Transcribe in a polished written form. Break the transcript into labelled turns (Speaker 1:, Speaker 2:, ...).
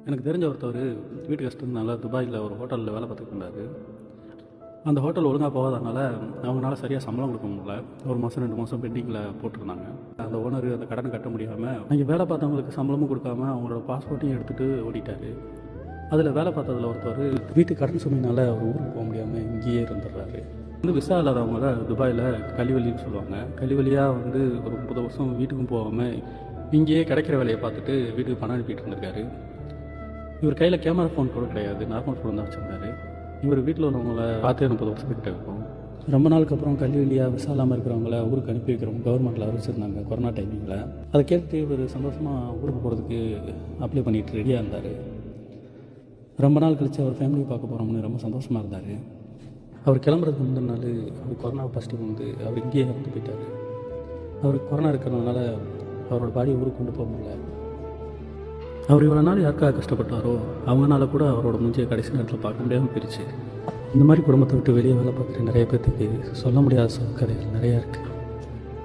Speaker 1: எனக்கு தெரிஞ்ச ஒருத்தவர் வீட்டு கஷ்டத்தினால துபாயில் ஒரு ஹோட்டலில் வேலை பார்த்துட்டு இருந்தார். அந்த ஹோட்டல் ஒழுங்காக போகாதனால அவங்களால சரியாக சம்பளம் கொடுக்க முடியல. ஒரு மாதம் 2 மாதம் பெண்டிங்கில் போட்டிருந்தாங்க. அந்த ஓனர் அந்த கடனை கட்ட முடியாமல் அங்கே வேலை பார்த்தவங்களுக்கு சம்பளமும் கொடுக்காம அவங்களோட பாஸ்போர்ட்டையும் எடுத்துகிட்டு ஓடிட்டார். அதில் வேலை பார்த்ததில் ஒருத்தர் வீட்டு கடன் சுமையினால் அவர் ஊருக்கு போக முடியாமல் இங்கேயே இருந்துடுறாரு. விசா இல்லாதவங்கள துபாயில் கழிவெளின்னு சொல்லுவாங்க. கழிவெளியாக ஒரு 30 வருஷம் வீட்டுக்கும் போகாமல் இங்கேயே கிடைக்கிற வேலையை பார்த்துட்டு வீட்டுக்கு பணம் அனுப்பிட்டு இருந்திருக்காரு. இவர் கையில் கேமரா ஃபோன் கூட கிடையாது, நார்மல் ஃபோன் தான் வச்சுருந்தாரு. இவர் வீட்டில் உள்ளவங்கள பார்த்து 30 வருஷத்துக்கிட்ட இருக்கும். ரொம்ப நாளுக்கு அப்புறம் கல்விவெளியாக விசா இல்லாமல் இருக்கிறவங்கள ஊருக்கு அனுப்பி வைக்கிறவங்க கவர்மெண்ட்டில் அறிவிச்சிருந்தாங்க கொரோனா டைமிங்கில். அதை கேட்டு இவர் சந்தோஷமாக ஊருக்கு போகிறதுக்கு அப்ளை பண்ணிட்டு ரெடியாக இருந்தார். ரொம்ப நாள் கழித்து அவர் ஃபேமிலியை பார்க்க போகிறோம்னு ரொம்ப சந்தோஷமாக இருந்தார். அவர் கிளம்புறதுக்கு முந்தின நாள் அவர் கொரோனா பாசிட்டிவ் அவர் இங்கேயே இறந்து போயிட்டார். அவருக்கு கொரோனா இருக்கிறதுனால அவரோட பாடியை ஊருக்கு கொண்டு போக முடியல. அவர் இவ்வளோ நாள் யாருக்காக கஷ்டப்பட்டாரோ அவங்களால கூட அவரோட மூஞ்சியை கடைசி நேரத்தில் பார்க்க முடியாமல் போயிடுச்சு. இந்த மாதிரி குடும்பத்தை விட்டு வெளியே வேலை பார்க்குற நிறைய பேர்த்துக்கு சொல்ல முடியாத கதைகள் நிறையா இருக்குது.